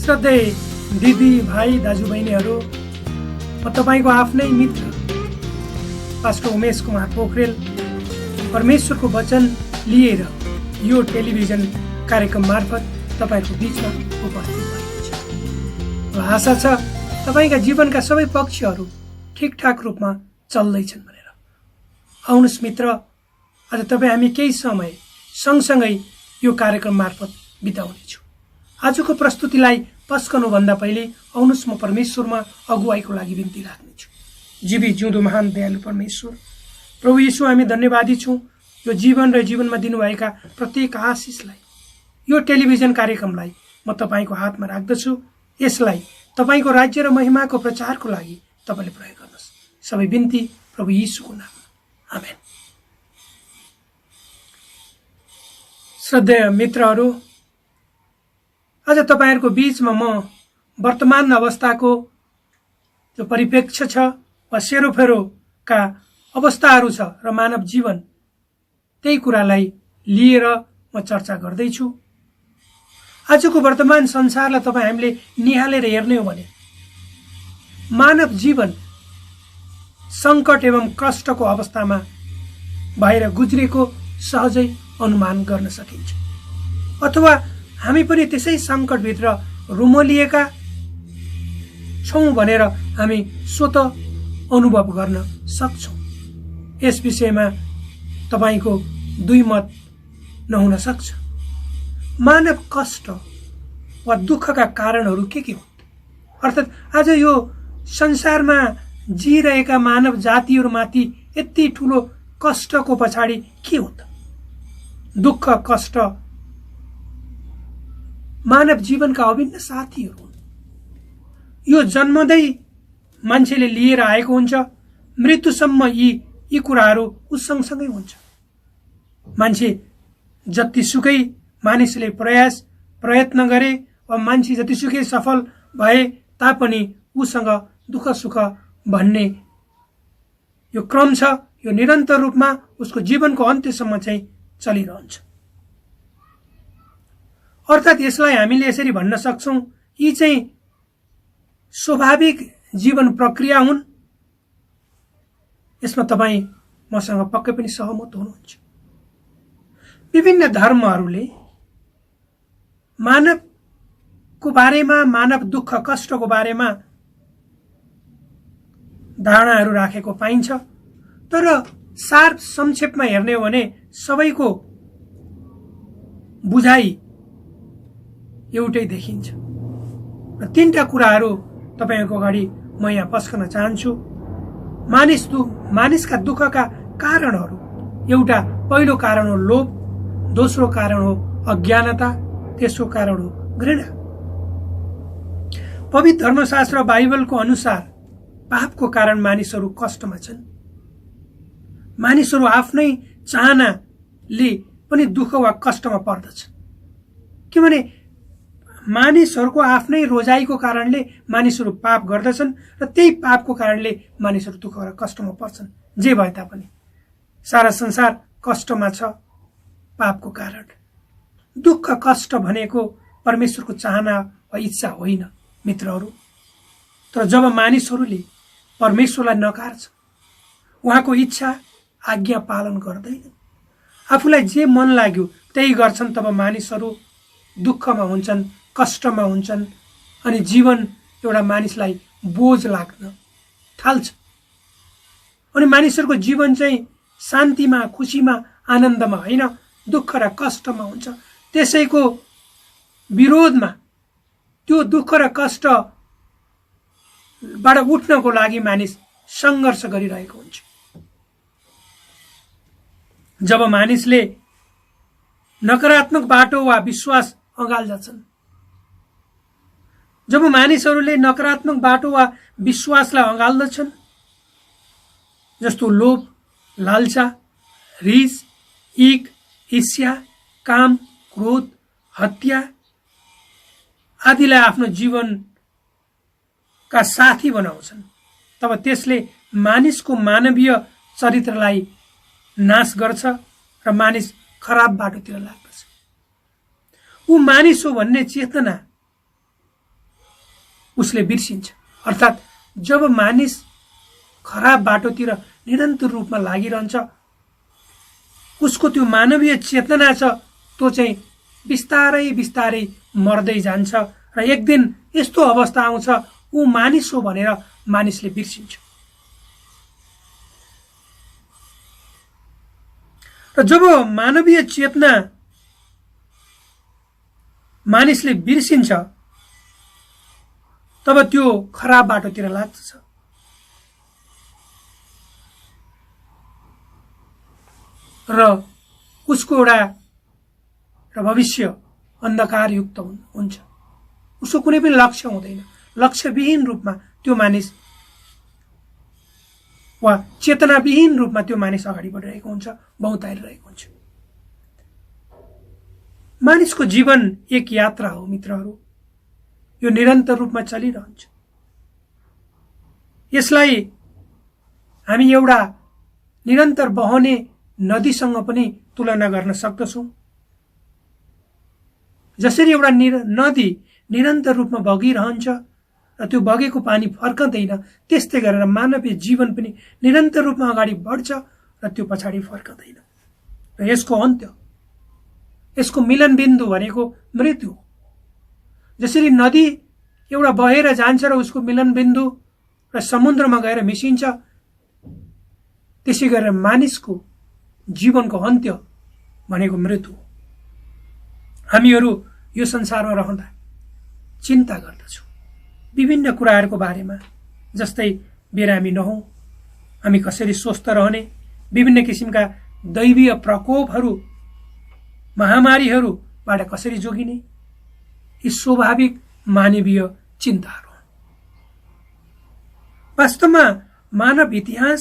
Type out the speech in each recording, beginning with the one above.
श्रद्धेय दिदी भाइ दाजुबहिनीहरू, म तपाईँको आफ्नै मित्र पास्टर उमेश कुमार पोखरेल परमेश्वरको वचन लिएर यो टेलिभिजन कार्यक्रम मार्फत तपाईँको बीचमा उपस्थित भएको छ। आशा छ तपाईँका जीवनका सबै पक्षहरू ठिकठाक रूपमा चल्दैछन् भनेर। आउनुहोस् मित्र, आज तपाईँ हामी केही समय सँगसँगै यो कार्यक्रम मार्फत बिताउनेछौँ। आजको प्रस्तुतिलाई पस्कनुभन्दा पहिले आउनुहोस् म परमेश्वरमा अगुवाईको लागि बिन्ती राख्नेछु। जीवी जिउँदो महान दयालु परमेश्वर प्रभु येशू, हामी धन्यवादी छौँ यो जीवन र जीवनमा दिनुभएका प्रत्येक आशिषलाई, यो टेलिभिजन कार्यक्रमलाई म तपाईँको हातमा राख्दछु। यसलाई तपाईँको राज्य र महिमाको प्रचारको लागि तपाईँले प्रयोग गर्नुहोस्। सबै बिन्ती प्रभु येशूको नाममा, आमेन। श्रद्धेय मित्रहरू, आज तपाईँहरूको बीचमा म वर्तमान अवस्थाको जो परिप्रेक्ष्य छ वा सेरोफेरोका अवस्थाहरू छ र मानव जीवन, त्यही कुरालाई लिएर म चर्चा गर्दैछु। आजको वर्तमान संसारलाई तपाईँ हामीले निहालेर हेर्ने हो भने मानव जीवन सङ्कट एवं कष्टको अवस्थामा भएर गुज्रेको सहजै अनुमान गर्न सकिन्छ। अथवा हामी पनि त्यसै सङ्कटभित्र रुमलिएका छौँ भनेर हामी स्वत अनुभव गर्न सक्छौँ। यस विषयमा तपाईँको दुई मत नहुन सक्छ। मानव कष्ट वा दुःखका कारणहरू के हुन्? अर्थात् आज यो संसारमा जिरहेका मानव जातिहरूमाथि यति ठुलो कष्टको पछाडि के हो त? दुःख कष्ट मानव जीवनका अभिन्न साथीहरू हुन्। यो जन्मदै मान्छेले लिएर आएको हुन्छ, मृत्युसम्म यी कुराहरू उस सँगसँगै हुन्छ। मान्छे जतिसुकै मानिसले प्रयत्न गरे वा मान्छे जतिसुकै सफल भए तापनि उसँग दुःख सुख भन्ने यो क्रम छ, यो निरन्तर रूपमा उसको जीवनको अन्त्यसम्म चाहिँ चलिरहन्छ। अर्थात् यसलाई हामीले यसरी भन्न सक्छौँ, यी चाहिँ स्वाभाविक जीवन प्रक्रिया हुन्। यसमा तपाईँ मसँग पक्कै पनि सहमत हुनुहुन्छ। विभिन्न धर्महरूले मानवको बारेमा, मानव दुःख कष्टको बारेमा धारणाहरू राखेको पाइन्छ, तर सार संक्षेपमा हेर्ने हो भने सबैको बुझाइ एउटै देखिन्छ। र तीनटा कुराहरू तपाईँको अगाडि म यहाँ पस्कन चाहन्छु। मानिसका दुःखका कारणहरू, एउटा पहिलो कारण हो लोभ, दोस्रो कारण हो अज्ञानता, तेस्रो कारण हो घृणा। पवित्र धर्मशास्त्र बाइबलको अनुसार पापको कारण मानिसहरू कष्टमा छन्। मानिसहरू आफ्नै चाहनाले पनि दुःख वा कष्टमा पर्दछन्, किनभने मानिसहरूको आफ्नै रोजाइको कारणले मानिसहरू पाप गर्दछन् र त्यही पापको कारणले मानिसहरू दुःख र कष्टमा पर्छन्। जे भए तापनि सारा संसार कष्टमा छ पापको कारण। दुःख कष्ट भनेको परमेश्वरको चाहना वा इच्छा होइन मित्रहरू। तर जब मानिसहरूले परमेश्वरलाई नकार्छ, उहाँको इच्छा आज्ञा पालन गर्दैन, आफूलाई जे मन लाग्यो त्यही गर्छन्, तब मानिसहरू दुःखमा हुन्छन्, कष्टमा हुन्छन् अनि जीवन एउटा मानिसलाई बोझ लाग्न थाल्छ। अनि मानिसहरूको जीवन चाहिँ शान्तिमा, खुसीमा, आनन्दमा होइन, दुःख र कष्टमा हुन्छ। त्यसैको विरोधमा त्यो दुःख र कष्टबाट उठ्नको लागि मानिस सङ्घर्ष गरिरहेको हुन्छ। जब मानिसले नकारात्मक बाटो वा विश्वास अँगाल्दछन्, जब मानिसहरूले नकारात्मक बाटो वा विश्वासलाई अँगाल्दछन्, जस्तो लोभ, लालसा, रिस, इक, ईर्ष्या, काम, क्रोध, हत्या आदिलाई आफ्नो जीवनका साथी बनाउँछन्, तब त्यसले मानिसको मानवीय चरित्रलाई नाश गर्छ र मानिस खराब बाटोतिर लाग्दछ। ऊ मानिस हो भन्ने चेतना उसले बिर्सिन्छ। अर्थात् जब मानिस खराब बाटोतिर निरन्तर रूपमा लागिरहन्छ, उसको त्यो मानवीय चेतना छ त्यो चाहिँ बिस्तारै बिस्तारै मर्दै जान्छ र एक दिन यस्तो अवस्था आउँछ ऊ मानिस हो भनेर मानिसले बिर्सिन्छ। र जब मानवीय चेतना मानिसले बिर्सिन्छ तब त्यो खराब बाटोतिर लाग्छ र उसको एउटा भविष्य अन्धकारयुक्त हुन्छ। उसको कुनै पनि लक्ष्य हुँदैन। लक्ष्यविहीन रूपमा त्यो मानिस वा चेतनाविहीन रूपमा त्यो मानिस अगाडि बढिरहेको हुन्छ, बहुताइरहेको हुन्छ। मानिसको जीवन एक यात्रा हो मित्रहरू, यो निरन्तर रूपमा चलिरहन्छ। यसलाई हामी एउटा निरन्तर बहने नदीसँग पनि तुलना गर्न सक्दछौँ। जसरी एउटा नदी निरन्तर रूपमा बगिरहन्छ र त्यो बगेको पानी फर्कँदैन, त्यस्तै गरेर मानवीय जीवन पनि निरन्तर रूपमा अगाडि बढ्छ र त्यो पछाडि फर्कँदैन। र यसको अन्त्य, यसको मिलन बिन्दु भनेको मृत्यु हो। जसरी नदी एउटा बहेर जान्छ र उसको मिलन बिन्दु र समुद्रमा गएर मिसिन्छ, त्यसै गरेर मानिसको जीवनको अन्त्य भनेको मृत्यु हो। हामीहरू यो संसारमा रहँदा चिन्ता गर्दछौँ विभिन्न कुराहरूको बारेमा, जस्तै बिरामी नहौँ, हामी कसरी स्वस्थ रहने, विभिन्न किसिमका दैवीय प्रकोपहरू, महामारीहरूबाट कसरी जोगिने, यी स्वाभाविक मानवीय चिन्ताहरू हुन्। वास्तवमा मानव इतिहास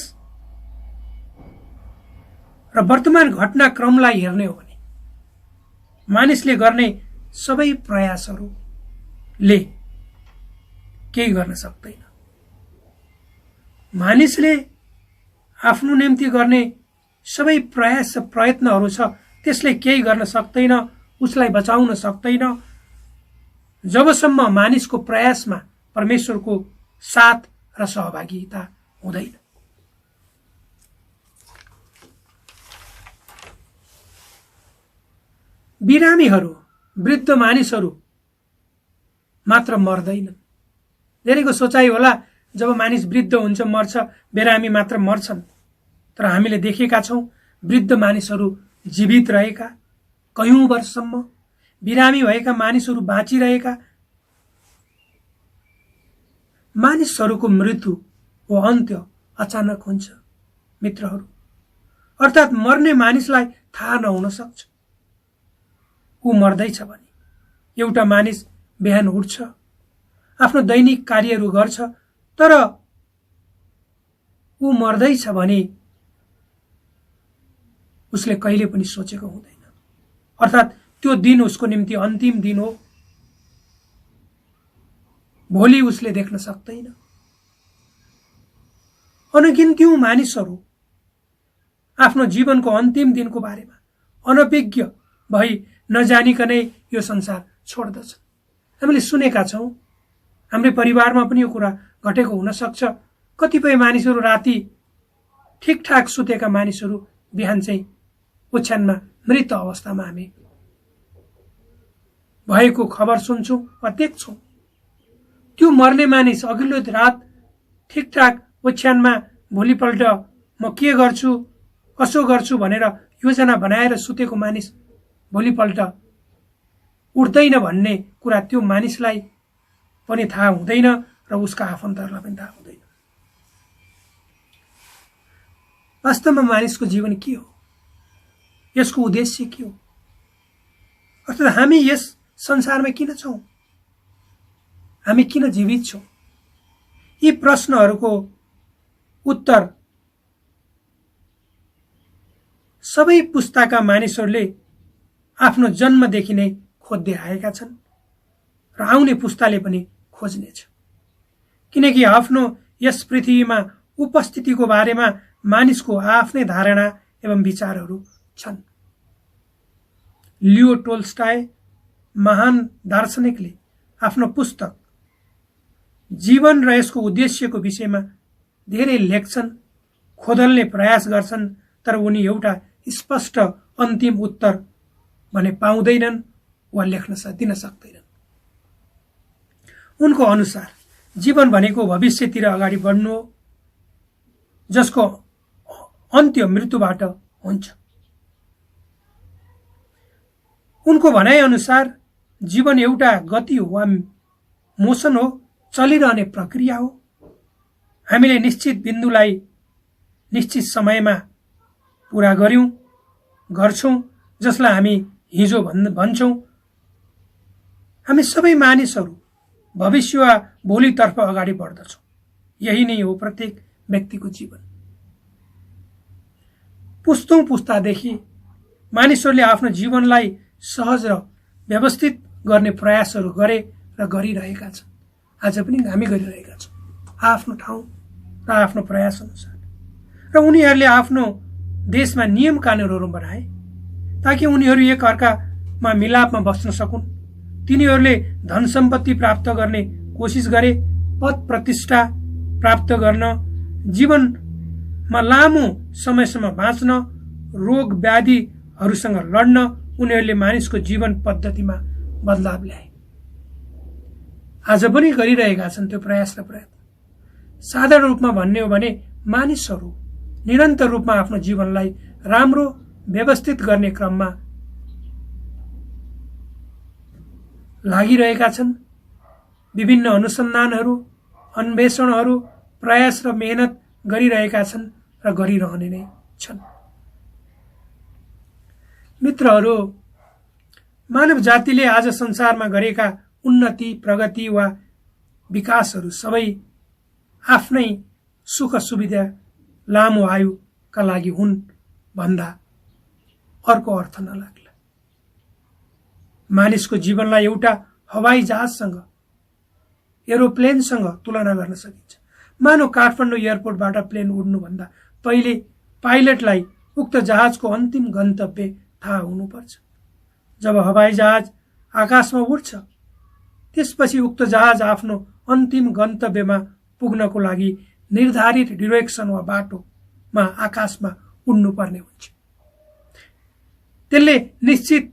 र वर्तमान घटनाक्रमलाई हेर्ने हो भने मानिसले गर्ने सबै प्रयासहरूले केही गर्न सक्दैन। मानिसले आफ्नो निम्ति गर्ने सबै प्रयास प्रयत्नहरू छ, त्यसले केही गर्न सक्दैन, उसलाई बचाउन सक्दैन, जबसम्म मानिसको प्रयासमा परमेश्वरको साथ र सहभागिता हुँदैन। बिरामीहरू, वृद्ध मानिसहरू मात्र मर्दैनन्। धेरैको सोचाइ होला जब मानिस वृद्ध हुन्छ मर्छ, बिरामी मात्र मर्छन्। तर हामीले देखेका छौँ वृद्ध मानिसहरू जीवित रहेका, कयौं वर्षसम्म बिरामी भएका मानिसहरू बाँचिरहेका। मानिसहरूको मृत्यु हो अन्त्य अचानक हुन्छ मित्रहरू। अर्थात् मर्ने मानिसलाई थाहा नहुन सक्छ ऊ मर्दैछ भने। एउटा मानिस बिहान उठ्छ, आफ्नो दैनिक कार्यहरू गर्छ, तर ऊ मर्दैछ भने उसले कहिले पनि सोचेको हुँदैन। अर्थात् त्यो दिन उसको निम्ति अन्तिम दिन हो, भोलि उसले देख्न सक्दैन। अनगिन्त्यौं मानिसहरू आफ्नो जीवनको अन्तिम दिनको बारेमा अनभिज्ञ भई नजानिकनै यो संसार छोड्दछन्। हामीले सुनेका छौँ, हाम्रो परिवारमा पनि यो कुरा घटेको हुन सक्छ। कतिपय मानिसहरू राति ठिकठाक सुतेका मानिसहरू बिहान चाहिँ ओछ्यानमा मृत अवस्थामा हामी भएको खबर सुन्छौँ वा देख्छौँ। त्यो मर्ने मानिस अघिल्लो रात ठिकठाक ओछ्यानमा भोलिपल्ट म के गर्छु कसो गर्छु भनेर योजना बनाएर सुतेको मानिस भोलिपल्ट उठ्दैन भन्ने कुरा त्यो मानिसलाई पनि थाहा हुँदैन र उसका आफन्तहरूलाई पनि थाहा हुँदैन। वास्तवमा मानिसको जीवन के हो, यसको उद्देश्य के हो, अर्थात् हामी यस संसारमा किन छौँ, हामी किन जीवित छौँ, यी प्रश्नहरूको उत्तर सबै पुस्ताका मानिसहरूले आफ्नो जन्मदेखि नै खोज्दै आएका छन् र आउने पुस्ताले पनि खोज्नेछ। किनकि आफ्नो यस पृथ्वीमा उपस्थितिको बारेमा मानिसको आफ्नै धारणा एवं विचारहरू छन्। लियो टोल्स्टाय महान दार्शनिकले आफ्नो पुस्तक जीवन र यसको उद्देश्यको विषयमा धेरै लेख्छन्, खोदल्ने प्रयास गर्छन्, तर उनी एउटा स्पष्ट अन्तिम उत्तर भने पाउँदैनन् वा दिन सक्दैनन्। उनको अनुसार जीवन भनेको भविष्यतिर अगाडि बढ्नु हो, जसको अन्त्य मृत्युबाट हुन्छ। उनको भनाइ अनुसार जीवन एउटा गति हो वा मोसन हो, चलिरहने प्रक्रिया हो। हामीले निश्चित बिन्दुलाई निश्चित समयमा पूरा गर्छौं, जसलाई हामी हिजो भन्छौं। हामी सबै मानिसहरू भविष्य वा भोलितर्फ अगाडि बढ्दछौं। यही नै हो प्रत्येक व्यक्तिको जीवन। पुस्तौं पुस्तादेखि मानिसहरूले आफ्नो जीवनलाई सहज र व्यवस्थित गर्ने प्रयासहरू गरे र गरिरहेका छन्। आज पनि हामी गरिरहेका छौं, आफ्नो ठाउँ र आफ्नो प्रयास अनुसार। र उनीहरूले आफ्नो देशमा नियम कानुनहरू बनाए ताकि उनीहरू एक अर्कामा मिलापमा बस्न सकुन्। तिनीहरूले धन सम्पत्ति प्राप्त गर्ने कोसिस गरे, पद प्रतिष्ठा प्राप्त गर्न, जीवनमा लामो समयसम्म बाँच्न, रोग व्याधिहरूसँग लड्न उनीहरूले मानिसको जीवन पद्धतिमा बदलाव ल्याए। आज पनि गरिरहेका छन् त्यो प्रयास र प्रयत्न। साधारण रूपमा भन्ने हो भने मानिसहरू निरन्तर रूपमा आफ्नो जीवनलाई राम्रो व्यवस्थित गर्ने क्रममा लागिरहेका छन्। विभिन्न अनुसन्धानहरू, अन्वेषणहरू, प्रयास र मेहनत गरिरहेका छन् र गरिरहने नै छन्। मित्रहरू, मानव जातिले आज संसारमा गरेका उन्नति, प्रगति वा विकासहरू सबै आफ्नै सुख सुविधा, लामो आयुका लागि हुन् भन्दा अर्को अर्थ नलाग्ला। मानिसको जीवनलाई एउटा हवाई जहाजसँग, एरोप्लेनसँग तुलना गर्न सकिन्छ। मानव काठमाडौँ एयरपोर्टबाट प्लेन उड्नुभन्दा पहिले पाइलटलाई उक्त जहाजको अन्तिम गन्तव्य थाहा हुनुपर्छ। जब हवाई जहाज आकाशमा उड्छ, त्यसपछि उक्त जहाज आफ्नो अन्तिम गन्तव्यमा पुग्नको लागि निर्धारित डिरेक्सन वा बाटोमा आकाशमा उड्नुपर्ने हुन्छ। त्यसले निश्चित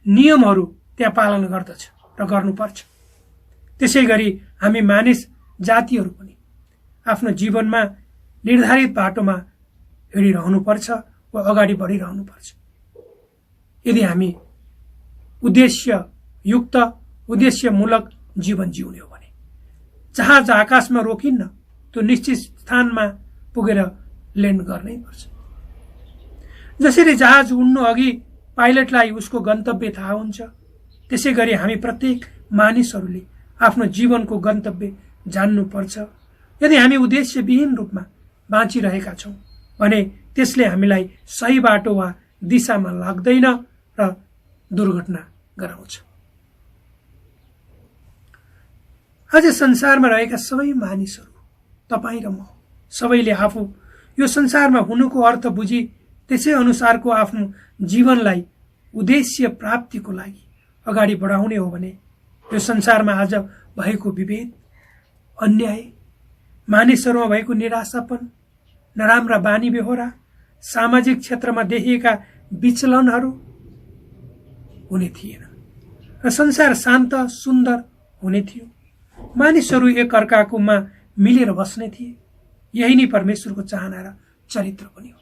नियमहरू त्यहाँ पालन गर्दछ र गर्नुपर्छ। त्यसैगरी हामी मानिस जातिहरू पनि आफ्नो जीवनमा निर्धारित बाटोमा हिँडिरहनुपर्छ वा अगाडि बढिरहनुपर्छ। यदि हामी उद्देश्ययुक्त, उद्देश्यमूलक जीवन जिउने हो भने जहाज आकाशमा रोकिन्न, त्यो निश्चित स्थानमा पुगेर ल्यान्ड गर्नै पर्छ। जसरी जहाज उड्नु अघि पाइलटलाई उसको गन्तव्य थाहा हुन्छ, त्यसै गरी हामी प्रत्येक मानिसहरूले आफ्नो जीवनको गन्तव्य जान्नुपर्छ। यदि हामी उद्देश्यविहीन रूपमा बाँचिरहेका छौँ भने त्यसले हामीलाई सही बाटो वा दिशामा लाग्दैन र दुर्घटना गराउँछ। आज संसारमा रहेका सबै मानिसहरू, तपाईँ र म, सबैले आफू यो संसारमा हुनुको अर्थ बुझी त्यसै अनुसारको आफ्नो जीवनलाई उद्देश्य प्राप्तिको लागि अगाडि बढाउने हो भने यो संसारमा आज भएको विभेद, अन्याय, मानिसहरूमा भएको निराशापन, नराम्रा बानी बेहोरा, सामाजिक क्षेत्रमा देखिएका विचलनहरू हुने थिएन र संसार शान्त सुन्दर हुने थियो। मानिसहरू एक अर्काकोमा मिलेर बस्ने थिए। यही नै परमेश्वरको चाहना र चरित्र पनि हो।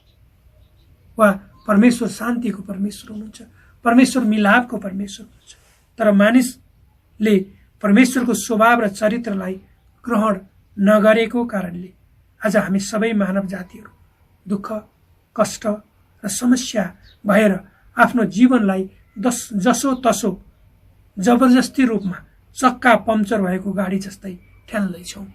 वा परमेश्वर शान्तिको परमेश्वर हुनुहुन्छ, परमेश्वर मिलापको परमेश्वर हुनुहुन्छ। तर मानिसले परमेश्वरको स्वभाव र चरित्रलाई ग्रहण नगरेको कारणले आज हामी सबै मानव जातिहरू दुःख, कष्ट र समस्या भएर आफ्नो जीवनलाई जसो तसो जबरजस्ती रूपमा चक्का पम्चर भएको गाडी जस्तै ठेल्दैछौँ।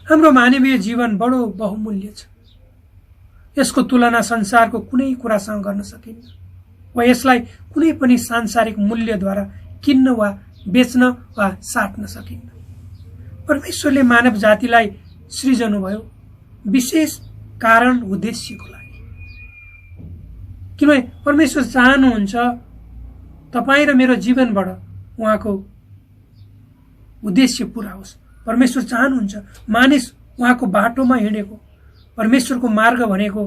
हाम्रो मानवीय जीवन बडो बहुमूल्य छ। यसको तुलना संसारको कुनै कुरासँग गर्न सकिन्न वा यसलाई कुनै पनि सांसारिक मूल्यद्वारा किन्न वा बेच्न वा साट्न सकिन्न। परमेश्वरले मानव जातिलाई सृजनुभयो विशेष कारण उद्देश्यको लागि। किनभने परमेश्वर चाहनुहुन्छ तपाईँ र मेरो जीवनबाट उहाँको उद्देश्य पूरा होस्। परमेश्वर चाहनुहुन्छ मानिस उहाँको बाटोमा हिँडेको, परमेश्वरको मार्ग भनेको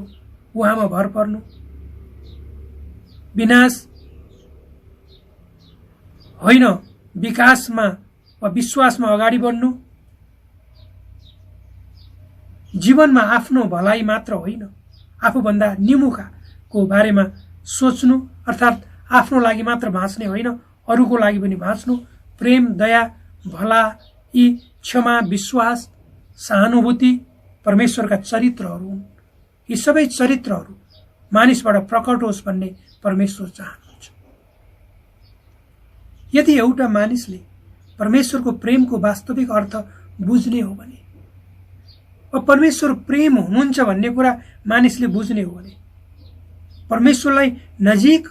उहाँमा भर पर्नु, विनाश होइन विकासमा वा विश्वासमा अगाडि बढ्नु, जीवनमा आफ्नो भलाइ मात्र होइन आफूभन्दा निमुखाको बारेमा सोच्नु, अर्थात् आफ्नो लागि मात्र बाँच्ने होइन अरूको लागि पनि बाँच्नु, प्रेम, दया, भलाइ, क्षमा, विश्वास, सहानुभूति परमेश्वरका चरित्रहरू हुन्। यी सबै चरित्रहरू मानिसबाट प्रकट होस् भन्ने परमेश्वर चाहनुहुन्छ। यदि एउटा मानिसले परमेश्वरको प्रेमको वास्तविक अर्थ बुझ्ने हो भने, परमेश्वर प्रेम हुनुहुन्छ भन्ने कुरा मानिसले बुझ्ने हो भने, परमेश्वरलाई नजिक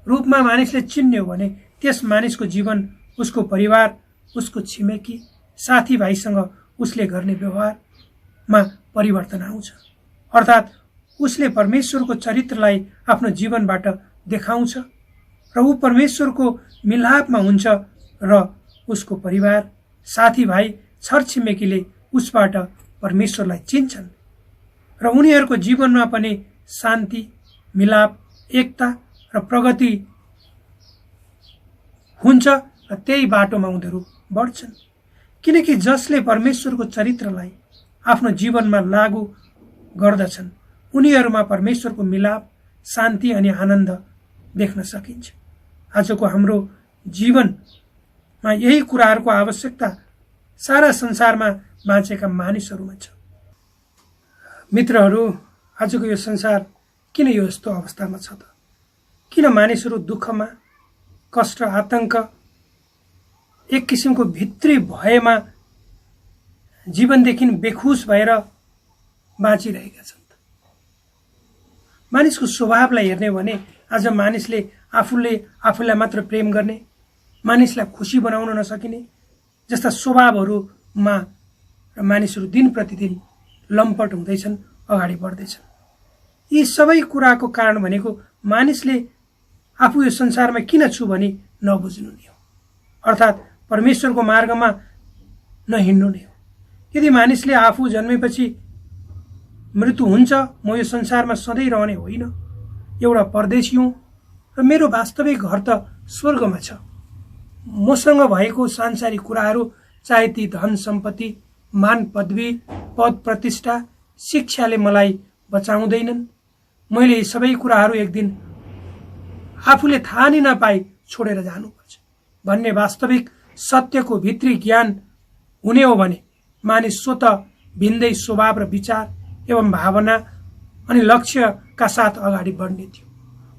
रूपमा मानिसले चिन्ने हो भने, त्यस मानिसको जीवन, उसको परिवार, उसको छिमेकी साथीभाइसँग उसले गर्ने व्यवहारमा परिवर्तन आउँछ। अर्थात् उसले परमेश्वरको चरित्रलाई आफ्नो जीवनबाट देखाउँछ र ऊ परमेश्वरको मिलापमा हुन्छ र उसको परिवार, साथीभाइ, छरछिमेकीले उसबाट परमेश्वरलाई चिन्छन् र उनीहरूको जीवनमा पनि शान्ति, मिलाप, एकता र प्रगति हुन्छ र त्यही बाटोमा उनीहरू बढ्छन्। किनकि जसले परमेश्वरको चरित्रलाई आफ्नो जीवनमा लागू गर्दछन् उनीहरूमा परमेश्वरको मिलाप, शान्ति अनि आनन्द देख्न सकिन्छ। आजको हाम्रो जीवनमा यही कुराहरूको आवश्यकता सारा संसारमा बाँचेका मानिसहरूमा छ। मित्रहरू, आजको यो संसार किन यो यस्तो अवस्थामा छ त? किन मानिसहरू दुःखमा, कष्ट, आतंक, एक किसिमको भित्री भयमा जीवनदेखि बेखुस भएर बाँचिरहेका छन्? मानिसको स्वभावलाई हेर्ने हो भने आज मानिसले आफूलाई मात्र प्रेम गर्ने, मानिसलाई खुसी बनाउन नसकिने जस्ता स्वभावहरूमा मानिसहरू दिन प्रतिदिन लम्पट हुँदैछन्, अगाडि बढ्दैछन्। यी सबै कुराको कारण भनेको मानिसले आफू यो संसारमा किन छु भनी नबुझ्नु नै हो, अर्थात् परमेश्वरको मार्गमा नहिँड्नु नै हो। यदि मानिसले आफू जन्मेपछि मृत्यु हुन्छ, म यो संसारमा सधैँ रहने होइन, एउटा परदेशी हुँ र मेरो वास्तविक घर त स्वर्गमा छ, मसँग भएको सांसारिक कुराहरू, चाहे ती धन सम्पत्ति, मान पदवी, पद प्रतिष्ठा, शिक्षाले मलाई बचाउँदैनन्, मैले यी सबै कुराहरू एक दिन आफूले थाहा नै नपाई छोडेर जानुपर्छ भन्ने वास्तविक सत्यको भित्री ज्ञान हुने हो भने मानिस स्वतः भिन्दै स्वभाव र विचार एवं भावना अनि लक्ष्यका साथ अगाडि बढ्ने थियो।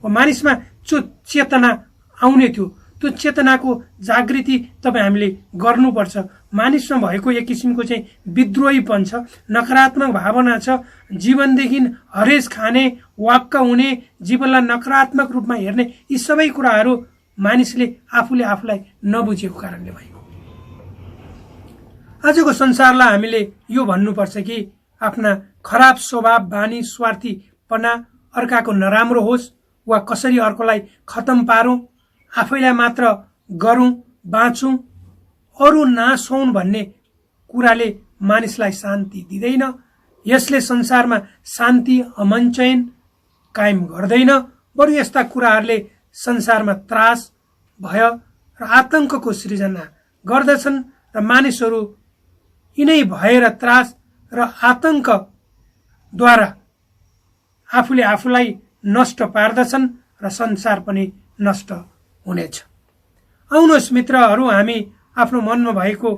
व मानिसमा जो चेतना आउने थियो, त्यो चेतनाको जागृति तपाईँ हामीले गर्नुपर्छ। मानिसमा भएको एक किसिमको चाहिँ विद्रोहीपन छ, नकारात्मक भावना छ, जीवनदेखि हरेस खाने, वाक्क हुने, जीवनलाई नकारात्मक रूपमा हेर्ने, यी सबै कुराहरू मानिसले आफूलाई नबुझेको कारणले भएको। आजको संसारलाई हामीले यो भन्नुपर्छ कि आफ्ना खराब स्वभाव, बानी, स्वार्थीपना, अर्काको नराम्रो होस् वा कसरी अर्कोलाई खतम पारौं, आफैलाई मात्र गरौं, बाँचौं, अरू नाश होउन् भन्ने कुराले मानिसलाई शान्ति दिँदैन। यसले संसारमा शान्ति, अमन, चैन कायम गर्दैन, बरु यस्ता कुराहरूले संसारमा त्रास, भय र आतंकको सृजना गर्दछन् र मानिसहरू यिनै भय र त्रास र आतंकद्वारा आफूले आफूलाई नष्ट पार्दछन् र संसार पनि नष्ट हुनेछ। आउनुहोस् मित्रहरू, हामी आफ्नो मनमा भएको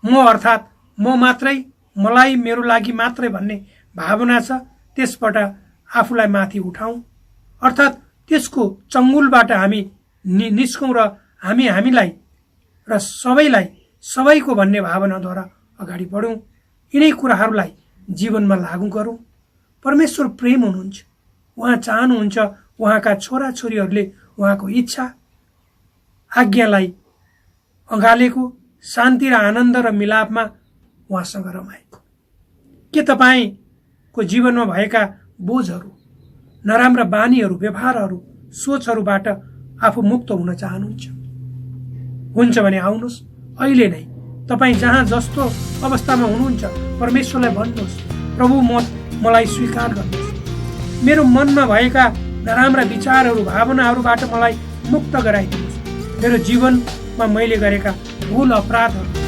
म अर्थात् म मात्रै, मलाई, मेरो लागि मात्रै भन्ने भावना छ, त्यसबाट आफूलाई माथि उठाउँ, अर्थात् त्यसको चङ्गुलबाट हामी निस्कौँ र हामीलाई र सबैको भन्ने भावनाद्वारा अगाडि बढौँ। यिनै कुराहरूलाई जीवनमा लागू गरौँ। परमेश्वर प्रेम हुनुहुन्छ, उहाँ चाहनुहुन्छ उहाँका छोराछोरीहरूले उहाँको इच्छा, आज्ञालाई अँगालेको, शान्ति र आनन्द र मिलापमा उहाँसँग रमाएको। के तपाईँको जीवनमा भएका बोझहरू, नराम्रा बानीहरू, व्यवहारहरू, सोचहरूबाट आफू मुक्त हुन चाहनुहुन्छ हुन्छ भने आउनुहोस् अहिले नै। तपाईँ जहाँ जस्तो अवस्थामा हुनुहुन्छ परमेश्वरलाई भन्नुहोस्, प्रभु मलाई स्वीकार गर्नुहोस्, मेरो मनमा भएका नराम्रा विचारहरू भावनाहरूबाट मलाई मुक्त गराइदिनुहोस्, मेरो जीवनमा मैले गरेका भुल अपराधहरू